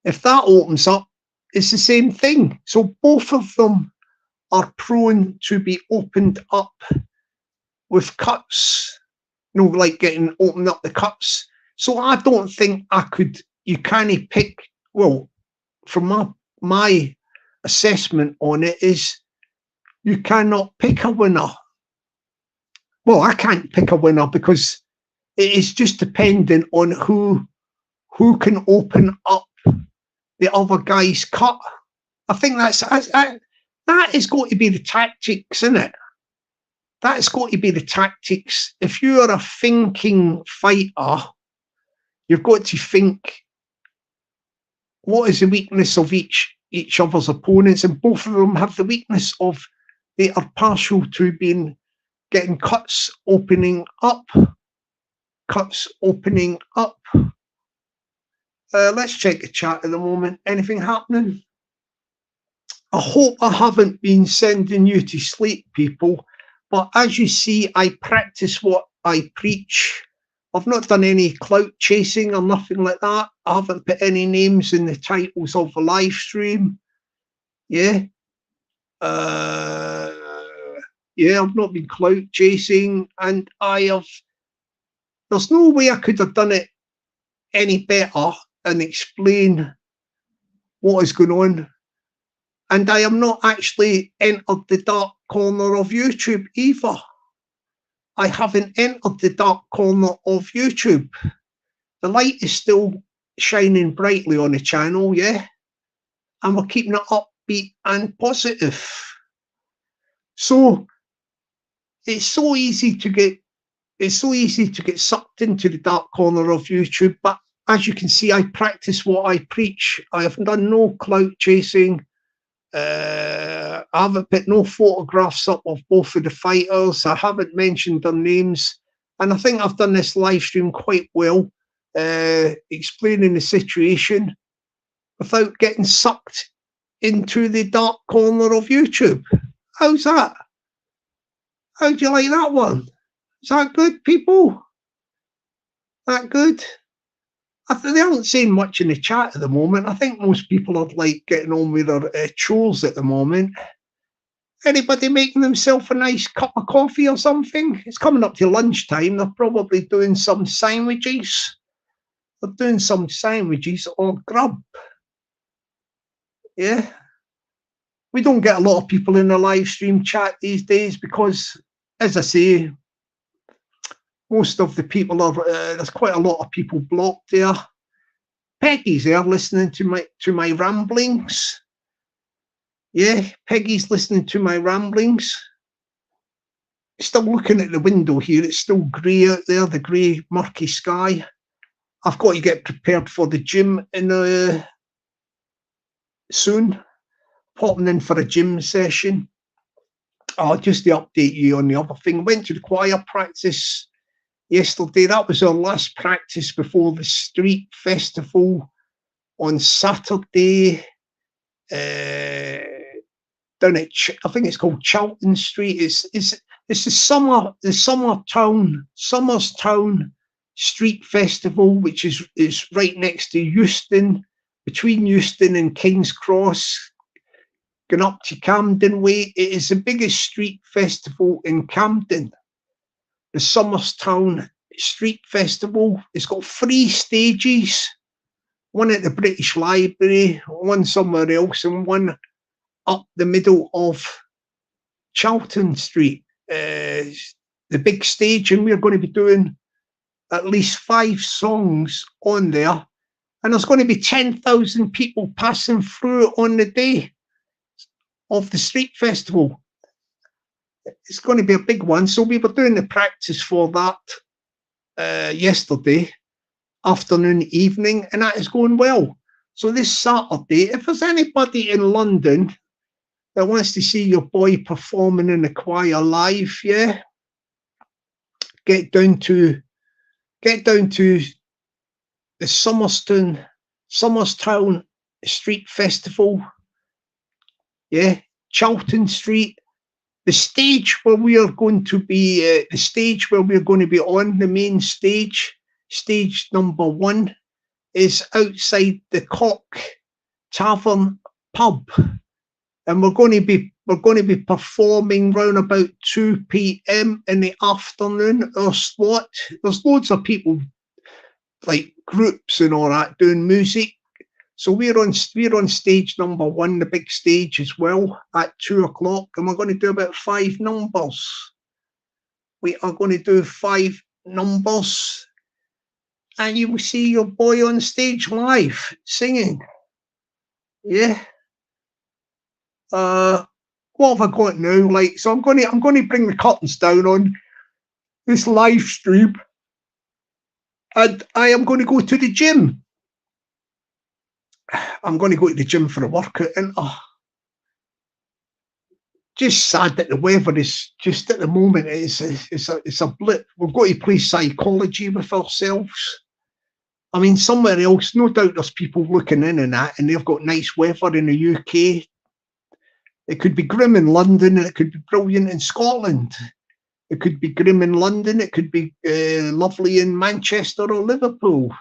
if that opens up, it's the same thing. So both of them are prone to be opened up with cuts, like getting opened up the cuts. So I don't think you can't pick, well, from my assessment on it is you cannot pick a winner. Well, I can't pick a winner because it is just dependent on who can open up the other guy's cut. I think that is going to be the tactics, isn't it? That's got to be the tactics. If you are a thinking fighter, you've got to think, what is the weakness of each other's opponents? And both of them have the weakness of they are partial to getting cuts opening up. Let's check the chat at the moment. Anything happening? I hope I haven't been sending you to sleep, people. But as you see, I practice what I preach. I've not done any clout chasing or nothing like that. I haven't put any names in the titles of the live stream. Yeah. Yeah, I've not been clout chasing, and there's no way I could have done it any better and explain what is going on. And I am not actually entered the dark corner of YouTube either. I haven't entered the dark corner of YouTube. The light is still shining brightly on the channel, yeah? And we're keeping it upbeat and positive. So it's so easy to get sucked into the dark corner of YouTube, but as you can see, I practice what I preach. I have done no clout chasing. I haven't put no photographs up of both of the fighters. I haven't mentioned their names. And I think I've done this live stream quite well, explaining the situation without getting sucked into the dark corner of YouTube. How's that? How do you like that one? Is that good, people? That good? They aren't saying much in the chat at the moment. I think most people are like getting on with their chores at the moment. Anybody making themselves a nice cup of coffee or something? It's coming up to lunchtime. They're probably doing some sandwiches. They're doing some sandwiches or grub. Yeah. We don't get a lot of people in the live stream chat these days because, as I say, most of the people are, there's quite a lot of people blocked there. Peggy's there listening to my ramblings. Yeah, Peggy's listening to my ramblings. Still looking at the window here. It's still grey out there, the grey, murky sky. I've got to get prepared for the gym soon. Popping in for a gym session. Just to update you on the other thing. Went to the choir practice yesterday. That was our last practice before the street festival on Saturday. Down at I think it's called Charlton Street. It's the Somerstown Street Festival, which is right next to Euston, between Euston and King's Cross, going up to Camden Way. It is the biggest street festival in Camden. The Somerstown Street Festival. It's got 3 stages, one at the British Library, one somewhere else, and one up the middle of Charlton Street, the big stage, and we're going to be doing at least 5 songs on there, and there's going to be 10,000 people passing through on the day of the street festival. It's going to be a big one. So we were doing the practice for that yesterday afternoon, evening, and that is going well. So this Saturday, if there's anybody in London that wants to see your boy performing in the choir live, yeah, get down to the Somerstown Street Festival, yeah, Charlton Street. The stage where we are going to be, on, the main stage, stage number 1, is outside the Cock Tavern pub, and we're going to be performing round about 2 p.m. in the afternoon. Our slot. There's loads of people, like groups and all that, doing music. So we're on stage number 1, the big stage as well, at 2 o'clock, and we're going to do about 5 numbers. We are going to do 5 numbers, and you will see your boy on stage live singing. Yeah. What have I got now? Like, so I'm going to bring the curtains down on this live stream, and I am going to go to the gym. I'm going to go to the gym for a workout, and just sad that the weather is just at the moment it's a blip. We've got to play psychology with ourselves. I mean, somewhere else, no doubt there's people looking in and that, and they've got nice weather in the UK. It could be grim in London, and it could be brilliant in Scotland. It could be grim in London. It could be lovely in Manchester or Liverpool.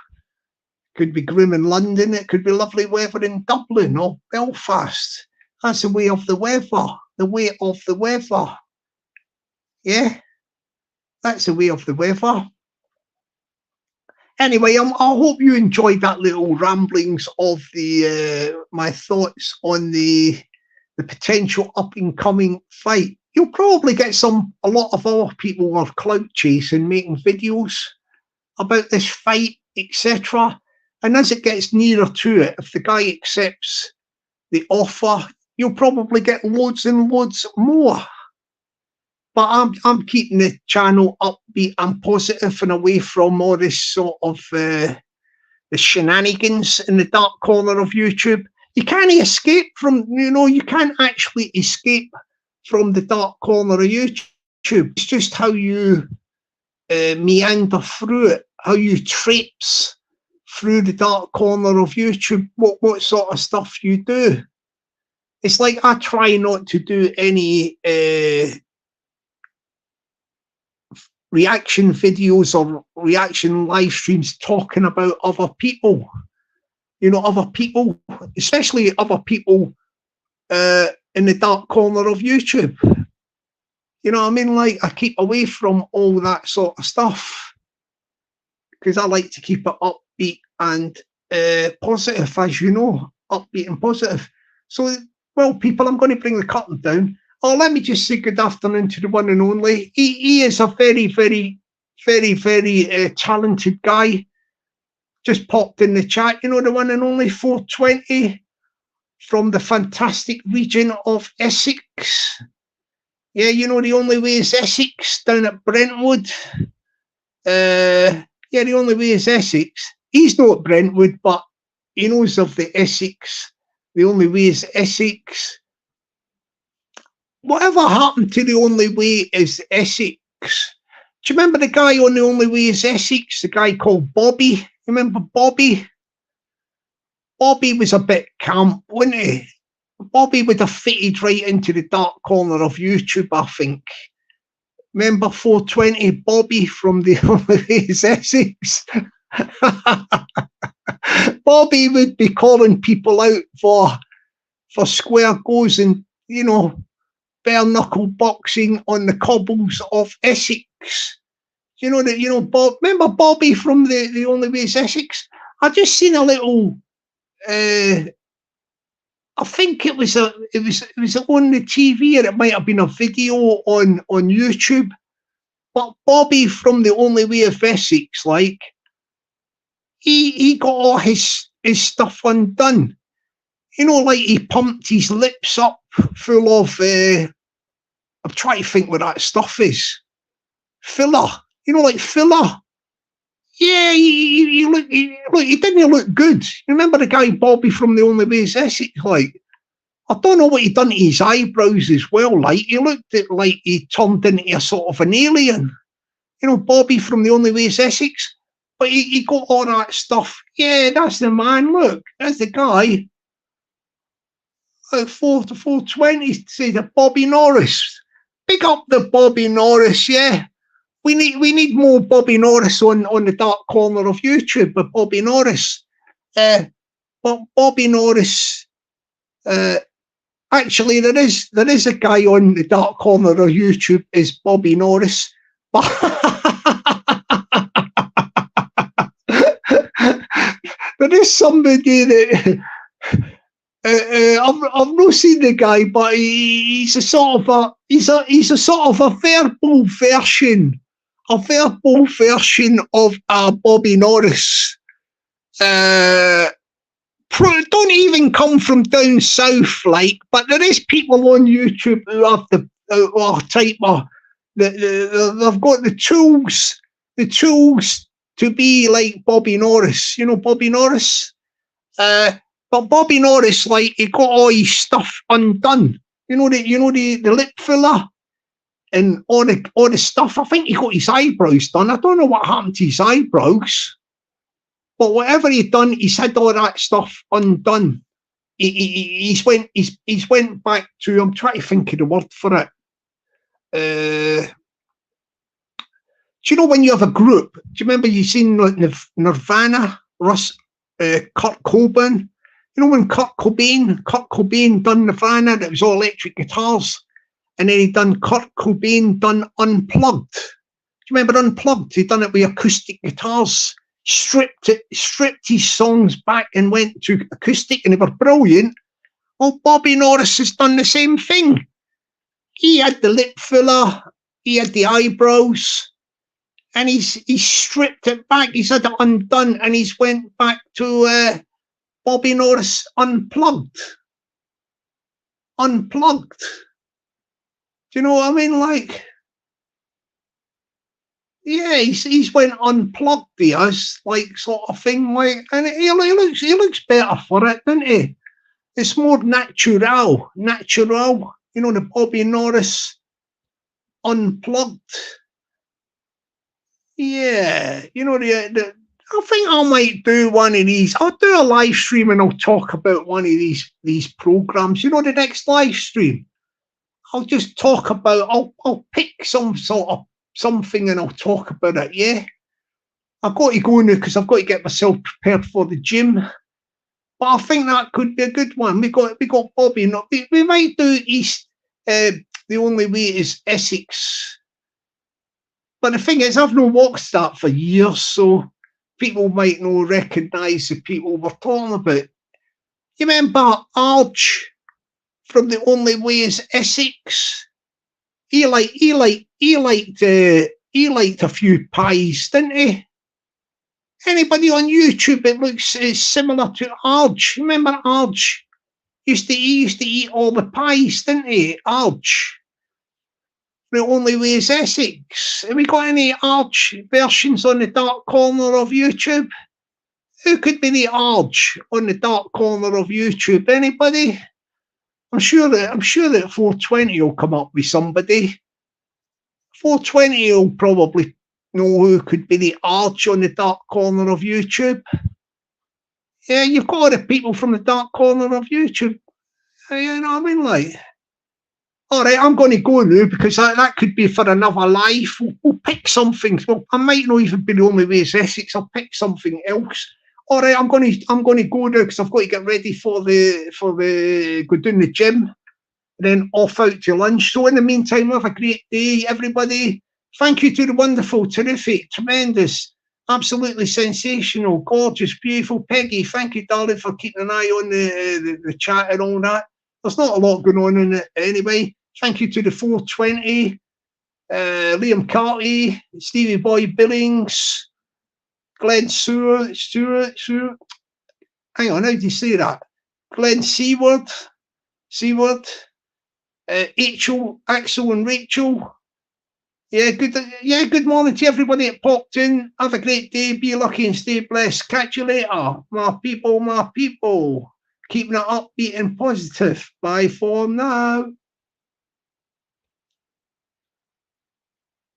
Could be grim in London. It could be lovely weather in Dublin or Belfast. That's the way of the weather. The way of the weather. Yeah, that's the way of the weather. Anyway, I hope you enjoyed that little ramblings of the my thoughts on the potential up and coming fight. You'll probably get a lot of other people who are clout chasing, making videos about this fight, etc. And as it gets nearer to it, if the guy accepts the offer, you'll probably get loads and loads more. But I'm keeping the channel upbeat and positive and away from all this sort of the shenanigans in the dark corner of YouTube. You can't escape from, you can't actually escape from the dark corner of YouTube. It's just how you meander through it, how you traipse through the dark corner of YouTube, what sort of stuff you do. It's like I try not to do any reaction videos or reaction live streams talking about other people. Other people, especially other people in the dark corner of YouTube. You know what I mean? Like, I keep away from all that sort of stuff because I like to keep it upbeat and positive, as you know, upbeat and positive. So, well, people, I'm going to bring the curtain down. Oh, let me just say good afternoon to the one and only. He is a very, very, very, very talented guy. Just popped in the chat, the one and only 420 from the fantastic region of Essex. Yeah, the only way is Essex down at Brentwood. Yeah, the only way is Essex. He's not Brentwood, but he knows of the Essex. The only way is Essex. Whatever happened to the only way is Essex? Do you remember the guy on the only way is Essex? The guy called Bobby. You remember Bobby? Bobby was a bit camp, wasn't he? Bobby would have fitted right into the dark corner of YouTube, I think. Remember 420 Bobby from the only way is Essex? Bobby would be calling people out for square goes and, bare knuckle boxing on the cobbles of Essex. Bob. Remember Bobby from the only way is Essex? I just seen a little. I think it was on the TV, or it might have been a video on YouTube. But Bobby from the only way of Essex, like, he got all his stuff undone. Like he pumped his lips up full of, I'm trying to think what that stuff is. Filler. Like filler. Yeah, he didn't look good. You remember the guy Bobby from the only way is Essex? Like, I don't know what he done to his eyebrows as well. Like, he looked like he turned into a sort of an alien. Bobby from the only way is Essex. But he got all that stuff. Yeah, that's the man. Look, that's the guy. 4 to 420 say the Bobby Norris. Pick up the Bobby Norris, yeah. We need more Bobby Norris on the dark corner of YouTube, but Bobby Norris. But Bobby Norris, actually there is a guy on the dark corner of YouTube is Bobby Norris. But there is somebody that I've not seen the guy, but he's a sort of a verbal version of Bobby Norris. Don't even come from down south, like, but there is people on YouTube who have the type of they've got the tools to be like Bobby Norris. Bobby Norris. But Bobby Norris, like, he got all his stuff undone. The lip filler and all the stuff. I think he got his eyebrows done. I don't know what happened to his eyebrows, but whatever he'd done, he's had all that stuff undone. He's went back to. I'm trying to think of the word for it. Do you know when you have a group? Do you remember you seen like Nirvana, Kurt Cobain? When Kurt Cobain done Nirvana, that was all electric guitars, and then he done Kurt Cobain done Unplugged. Do you remember Unplugged? He done it with acoustic guitars, stripped his songs back and went to acoustic, and they were brilliant. Well, Bobby Norris has done the same thing. He had the lip filler, he had the eyebrows, and he's stripped it back. He's had it undone, and he's went back to Bobby Norris Unplugged. Unplugged. Do you know what I mean? Like, yeah, he's went unplugged. He has, like, sort of thing. Like, and he looks better for it, doesn't he? It's more natural. You know, the Bobby Norris Unplugged. Yeah, you know, I think I might do one of these. I'll do a live stream and I'll talk about one of these programs. You know, the next live stream, I'll just talk about. I'll pick some sort of something and I'll talk about it. Yeah, I've got to go now because I've got to get myself prepared for the gym. But I think that could be a good one. We got Bobby. We might do East. The only way is Essex. But the thing is, I've not watched that for years, so people might not recognise the people we're talking about. You remember Arch from The Only Way is Essex? He liked a few pies, didn't he? Anybody on YouTube, it looks similar to Arch. Remember Arch? He used to eat all the pies, didn't he? Arch. The Only Way is Essex. Have we got any Arch versions on the dark corner of YouTube? Who could be the Arch on the dark corner of YouTube? Anybody? I'm sure that 420 will come up with somebody. 420 will probably know who could be the Arch on the dark corner of YouTube. Yeah, you've got all the people from the dark corner of YouTube. You know what I mean? Like, all right, I'm going to go now because that could be for another life. We'll pick something. Well, I might not even be The Only Way is Essex. I'll pick something else. All right, I'm going to go now because I've got to get ready for the go down the gym, and then off out to lunch. So in the meantime, have a great day, everybody. Thank you to the wonderful, terrific, tremendous, absolutely sensational, gorgeous, beautiful Peggy. Thank you, darling, for keeping an eye on the chat and all that. There's not a lot going on in it anyway. Thank you to the 420, Liam Carty, Stevie Boy Billings, Glenn Stewart. Hang on, how do you say that? Glenn Seward, Axel and Rachel. Yeah, good morning to everybody that popped in. Have a great day. Be lucky and stay blessed. Catch you later. My people. Keeping it upbeat and positive. Bye for now.